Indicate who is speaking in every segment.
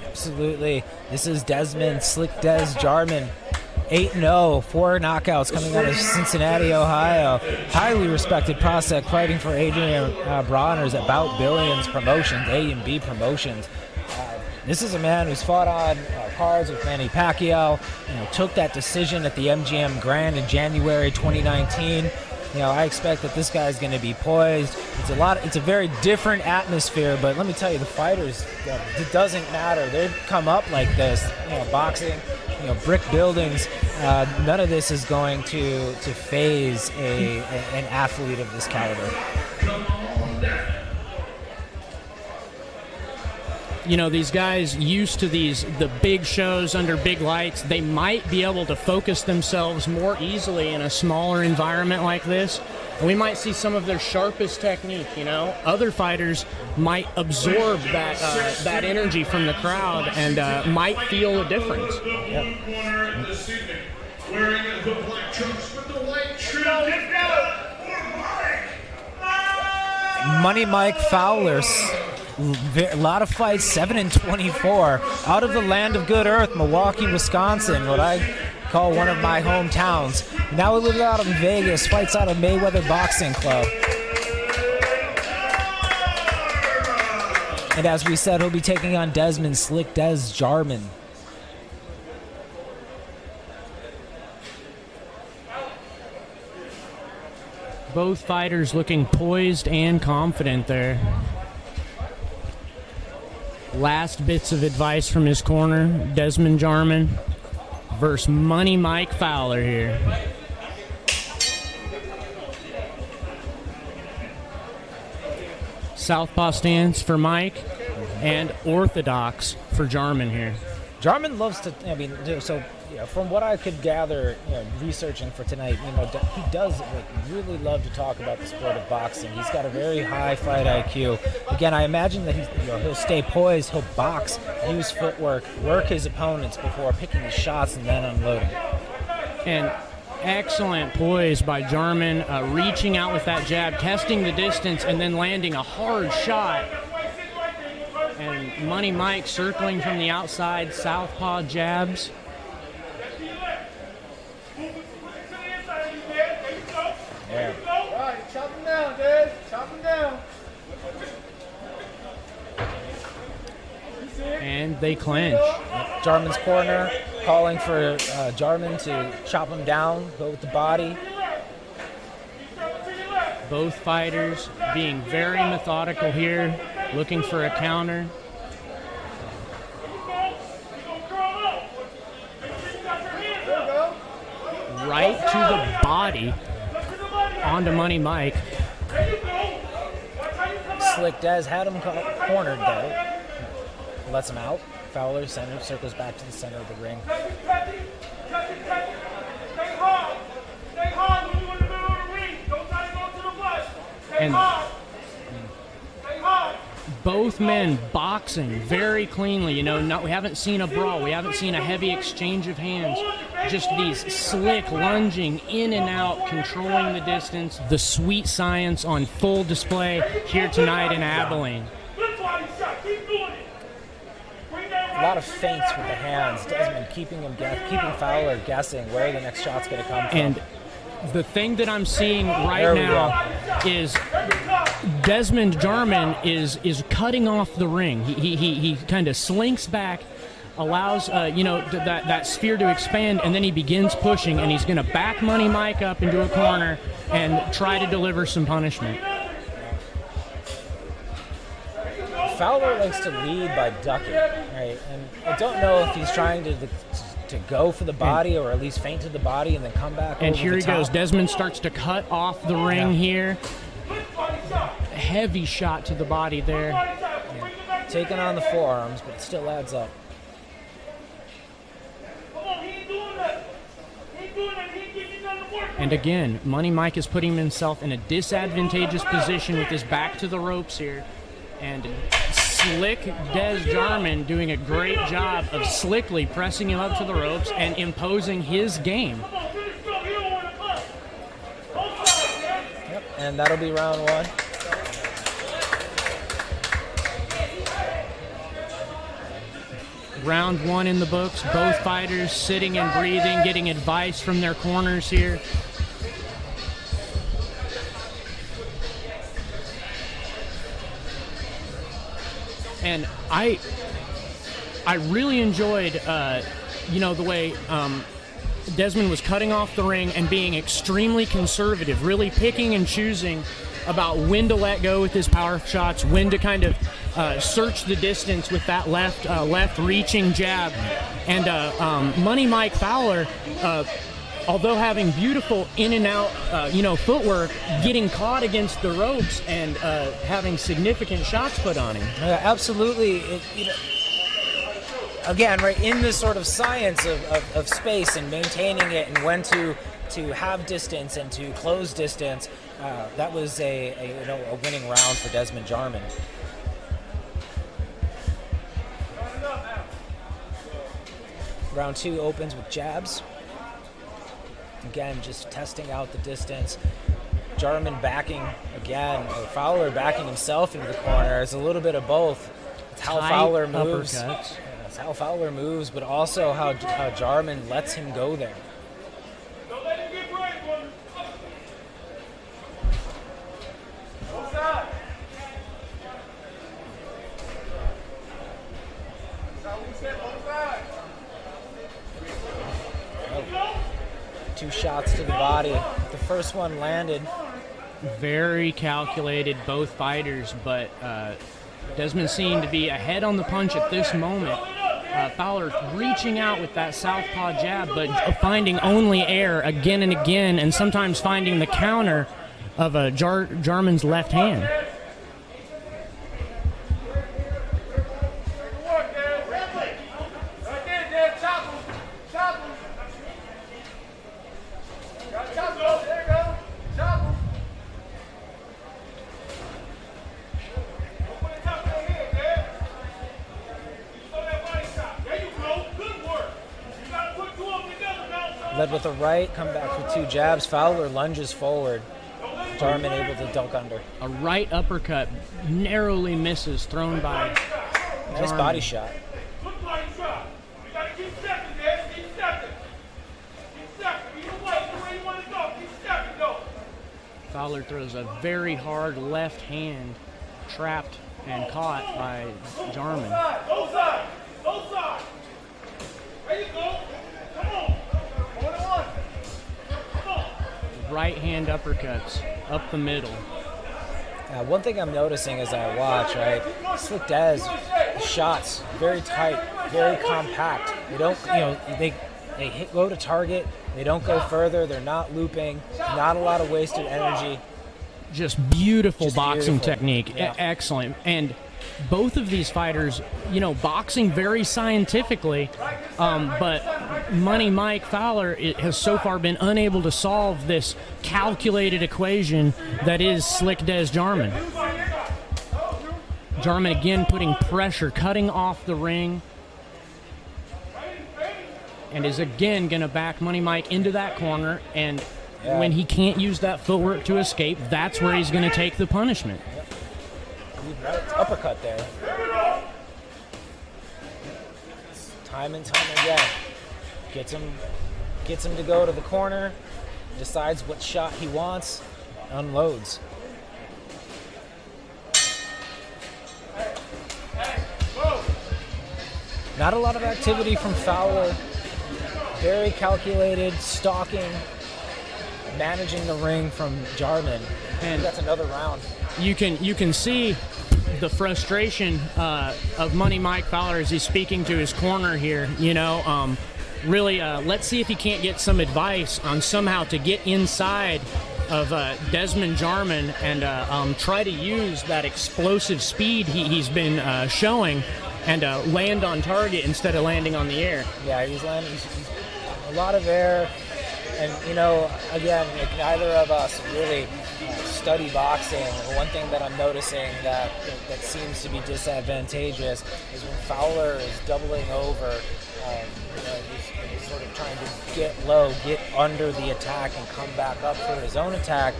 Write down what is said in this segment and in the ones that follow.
Speaker 1: Absolutely. This is Desmond, Slick Des Jarmon. 8-0, 4 knockouts coming out of Cincinnati, Ohio. Highly respected prospect fighting for Adrian Bronner's at Bout Billions Promotions, A and B Promotions. This is a man who's fought on cards with Manny Pacquiao. Took that decision at the MGM Grand in January 2019. I expect that this guy's going to be poised. It's a very different atmosphere, but let me tell you, the fighters, it doesn't matter. They've come up like this. Boxing, brick buildings. None of this is going to faze an athlete of this caliber.
Speaker 2: These guys used to the big shows under big lights, they might be able to focus themselves more easily in a smaller environment like this. We might see some of their sharpest technique, Other fighters might absorb that energy from the crowd and might feel a difference.
Speaker 3: Yep. Wearing the black trunks with the white trim.
Speaker 1: Money Mike Fowler. A lot of fights, 7-24, out of the land of good earth, Milwaukee, Wisconsin, what I call one of my hometowns. Now he lives out in Vegas, fights out of Mayweather Boxing Club. And as we said, he'll be taking on Desmond, Slick Des Jarmon.
Speaker 2: Both fighters looking poised and confident there. Last bits of advice from his corner, Desmond Jarmon versus Money Mike Fowler here. Southpaw stance for Mike and orthodox for Jarmon here.
Speaker 1: Jarmon loves to, from what I could gather, researching for tonight, he does really love to talk about the sport of boxing. He's got a very high fight IQ. Again, I imagine that he'll stay poised, he'll box, use footwork, work his opponents before picking his shots and then unloading.
Speaker 2: And excellent poise by Jarmon, reaching out with that jab, testing the distance, and then landing a hard shot. And Money Mike circling from the outside, southpaw jabs.
Speaker 1: Yeah.
Speaker 4: Right, chop him down, Dave. Chop him down.
Speaker 2: And they clinch.
Speaker 1: Jarmon's corner calling for Jarmon to chop him down, go with the body.
Speaker 2: Both fighters being very methodical here, looking for a counter. Right to the body onto Money Mike.
Speaker 1: Slick Des had him cornered though. Lets him out. Fowler center, circles back to the center of the ring.
Speaker 2: And both men boxing very cleanly. We haven't seen a brawl. We haven't seen a heavy exchange of hands. Just these slick lunging in and out, controlling the distance. The sweet science on full display here tonight in Abilene.
Speaker 1: A lot of feints with the hands. Desmond keeping Fowler guessing where the next shot's going to come from.
Speaker 2: And the thing that I'm seeing right now is Desmond Jarmon is cutting off the ring. He kind of slinks back, allows that sphere to expand, and then he begins pushing, and he's going to back Money Mike up into a corner and try to deliver some punishment.
Speaker 1: Fowler likes to lead by ducking, right? And I don't know if he's trying to go for the body or at least feint to the body and then come back.
Speaker 2: And here he goes. Desmond starts to cut off the ring here. Heavy shot to the body there.
Speaker 1: Yeah. Taking on the forearms, but it still adds up.
Speaker 2: And again, Money Mike is putting himself in a disadvantageous position with his back to the ropes here. And Slick Des Jarmon doing a great job of slickly pressing him up to the ropes and imposing his game.
Speaker 1: Yep, and that'll be round one.
Speaker 2: Round 1 in the books. Both fighters sitting and breathing, getting advice from their corners here. And I really enjoyed, the way Desmond was cutting off the ring and being extremely conservative, really picking and choosing about when to let go with his power shots, when to kind of search the distance with that left reaching jab. And Money Mike Fowler, although having beautiful in and out, footwork, getting caught against the ropes and having significant shots put on him.
Speaker 1: Absolutely. Again, right in this sort of science of space and maintaining it and when to have distance and to close distance, that was a winning round for Desmond Jarmon. Round 2 opens with jabs. Again, just testing out the distance. Jarmon backing again, or Fowler backing himself into the corner. It's a little bit of both. It's how Fowler moves.
Speaker 2: Uppercuts.
Speaker 1: It's how Fowler moves, but also how Jarmon lets him go there.
Speaker 3: Don't let him get brave, brother. Both sides. That's how we said, both sides.
Speaker 1: 2 shots to the body. The first one landed.
Speaker 2: Very calculated, both fighters, but Desmond seemed to be ahead on the punch at this moment. Fowler reaching out with that southpaw jab, but finding only air again and again, and sometimes finding the counter of Jarmon's left hand.
Speaker 1: Led with a right, come back with 2 jabs. Fowler lunges forward. Jarmon able to dunk under.
Speaker 2: A right uppercut narrowly misses, thrown by
Speaker 1: Nice
Speaker 2: Jarmon.
Speaker 1: body shot.
Speaker 3: Look like shot. You gotta keep stepping, man. Keep stepping. Keep stepping. You know where you want to go. Keep stepping, go.
Speaker 2: Fowler throws a very hard left hand, trapped and caught by Jarmon.
Speaker 3: Both sides. Both sides. There you go. Come on. 1-1. Come on.
Speaker 2: Right hand uppercuts up the middle.
Speaker 1: One thing I'm noticing as I watch, right, Slick Des, shots very tight, very compact. They don't, they go to target. They don't go further. They're not looping. Not a lot of wasted energy.
Speaker 2: Just beautiful boxing
Speaker 1: beautiful.
Speaker 2: technique.
Speaker 1: Yeah.
Speaker 2: Excellent. And both of these fighters, boxing very scientifically, but Money Mike Fowler has so far been unable to solve this calculated equation that is Slick Des Jarmon. Jarmon again putting pressure, cutting off the ring, and is again going to back Money Mike into that corner, and when he can't use that footwork to escape, that's where he's going to take the punishment.
Speaker 1: Uppercut there. Time and time again. Gets him to go to the corner, decides what shot he wants, unloads. Not a lot of activity from Fowler. Very calculated, stalking, managing the ring from Jarmon. And that's another round.
Speaker 2: You can see the frustration of Money Mike Fowler as he's speaking to his corner here. Really, let's see if he can't get some advice on somehow to get inside of Desmond Jarmon and try to use that explosive speed he's been showing and land on target instead of landing on the air.
Speaker 1: Yeah, he's landing he's a lot of air. And, again, neither of us really study boxing. One thing that I'm noticing that seems to be disadvantageous is when Fowler is doubling over, he's sort of trying to get low, get under the attack, and come back up for his own attack.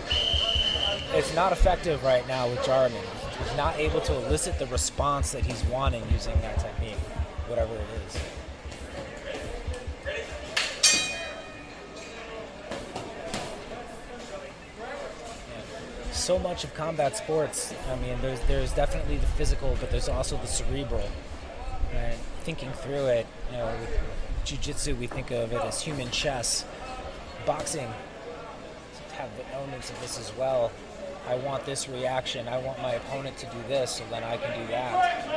Speaker 1: It's not effective right now with Jarmon. He's not able to elicit the response that he's wanting using that technique. whatever it is. So much of combat sports, I mean, there's definitely the physical, but there's also the cerebral. Right? Thinking through it, with jiu-jitsu, we think of it as human chess. Boxing have the elements of this as well. I want this reaction. I want my opponent to do this, so then I can do that.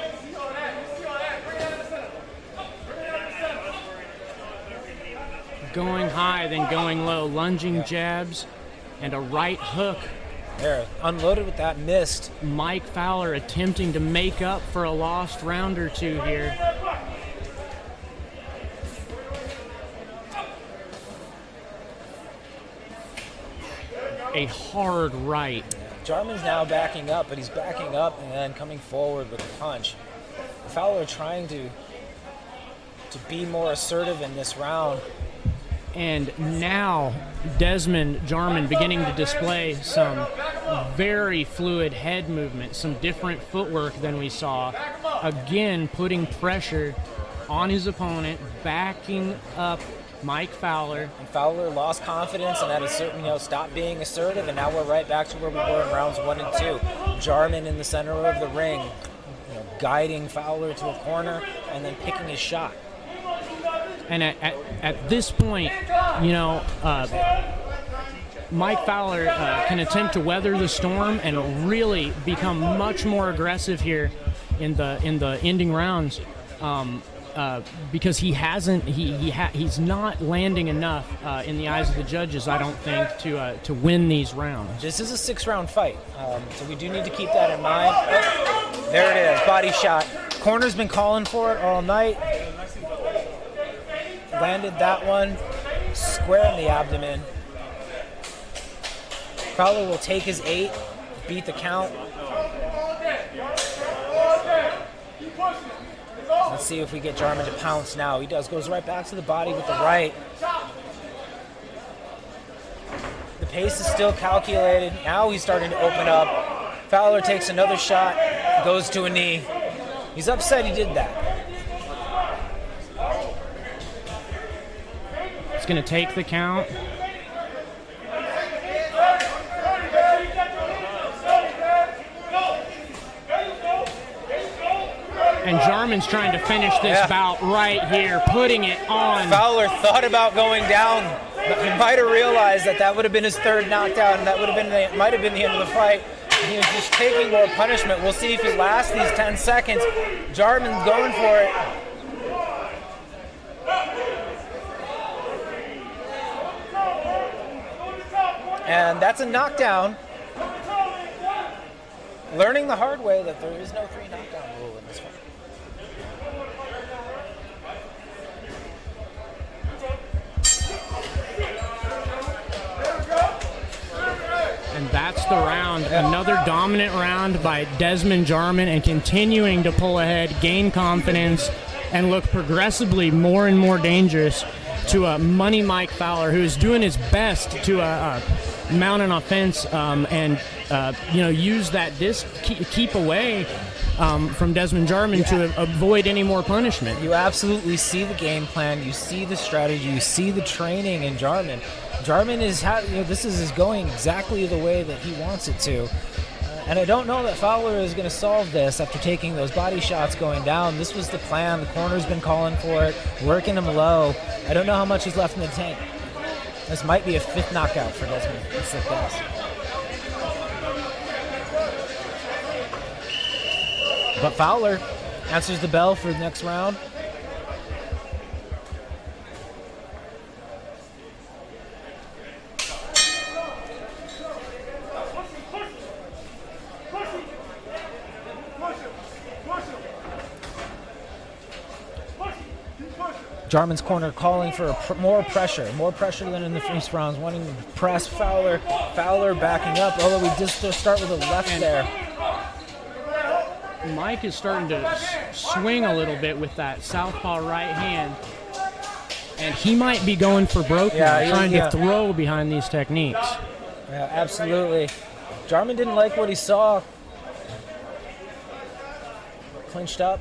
Speaker 2: Going high, then going low, lunging jabs, and a right hook.
Speaker 1: There, unloaded with that, missed.
Speaker 2: Mike Fowler attempting to make up for a lost round or two here. A hard right.
Speaker 1: Jarmon's now backing up, but he's backing up and then coming forward with a punch. Fowler trying to be more assertive in this round.
Speaker 2: And now Desmond Jarmon beginning to display some very fluid head movement, some different footwork than we saw. Again, putting pressure on his opponent, backing up Mike Fowler.
Speaker 1: And Fowler lost confidence and had a certain, stopped being assertive, and now we're right back to where we were in rounds 1 and 2. Jarmon in the center of the ring, guiding Fowler to a corner and then picking his shot.
Speaker 2: And at this point, Mike Fowler can attempt to weather the storm and really become much more aggressive here in the ending rounds, because he's not landing enough in the eyes of the judges, I don't think, to win these rounds.
Speaker 1: This is a 6-round fight, so we do need to keep that in mind. Oh, there it is, body shot. Corner's been calling for it all night. Landed that one square in the abdomen. Fowler will take his 8, beat the count. Let's see if we get Jarmon to pounce now. He does, goes right back to the body with the right. The pace is still calculated. Now he's starting to open up. Fowler takes another shot, goes to a knee. He's upset he did that.
Speaker 2: Going to take the count. And Jarmon's trying to finish this bout right here, putting it on.
Speaker 1: Fowler thought about going down, but he might have realized that would have been his 3rd knockdown, and that might have been the end of the fight. He was just taking more punishment. We'll see if he lasts these 10 seconds. Jarmon's going for it. And that's a knockdown. Learning the hard way that there is no 3 knockdown rule in this fight.
Speaker 2: And that's the round. Another dominant round by Desmond Jarmon, and continuing to pull ahead, gain confidence, and look progressively more and more dangerous to Money Mike Fowler, who is doing his best to mount an offense and use that disc, keep away from Desmond Jarmon to avoid any more punishment.
Speaker 1: You absolutely see the game plan, you see the strategy, you see the training in Jarmon. Jarmon is going exactly the way that he wants it to. And I don't know that Fowler is going to solve this after taking those body shots going down. This was the plan. The corner's been calling for it, working him low. I don't know how much he's left in the tank. This might be a 5th knockout for Desmond. It's the best. But Fowler answers the bell for the next round. Jarmon's corner calling for more pressure than in the first rounds, wanting to press Fowler. Fowler backing up, although we just start with a left there.
Speaker 2: Mike is starting to swing a little bit with that southpaw right hand, and he might be going for broke now, trying to throw behind these techniques.
Speaker 1: Yeah, absolutely. Jarmon didn't like what he saw. Clinched up.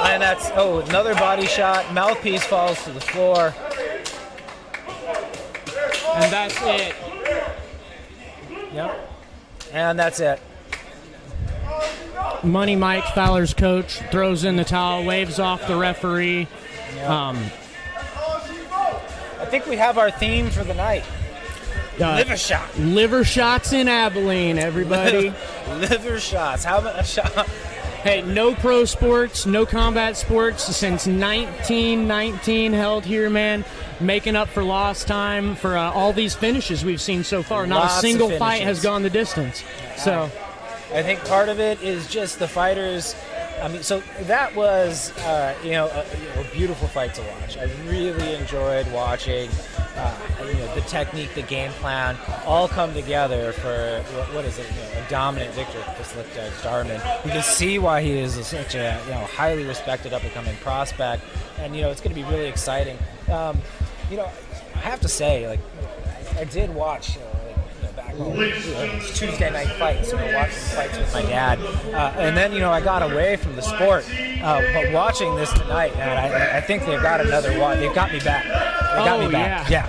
Speaker 1: And that's, another body shot. Mouthpiece falls to the floor.
Speaker 2: And that's it.
Speaker 1: Yep. And that's it.
Speaker 2: Money Mike, Fowler's coach, throws in the towel, waves off the referee.
Speaker 1: Yep. I think we have our theme for the night. Liver shot.
Speaker 2: Liver shots in Abilene, everybody.
Speaker 1: Liver shots. How about a shot?
Speaker 2: Hey, no pro sports, no combat sports since 1919 held here, man. Making up for lost time for all these finishes we've seen so far. Not
Speaker 1: Lots
Speaker 2: a single
Speaker 1: of
Speaker 2: fight has
Speaker 1: finishes.
Speaker 2: gone the distance. So
Speaker 1: I think part of it is just the fighters. I mean, so that was, a beautiful fight to watch. I really enjoyed watching, the technique, the game plan, all come together for what is it? A dominant victory for Slick Jarmon. You can see why he is such a highly respected up-and-coming prospect, and it's going to be really exciting. I have to say, I did watch. Back home, Tuesday night fights, watching fights with my dad, and then I got away from the sport, but watching this tonight, man, I think they've got another one. They've got me back. They got me back. Yeah.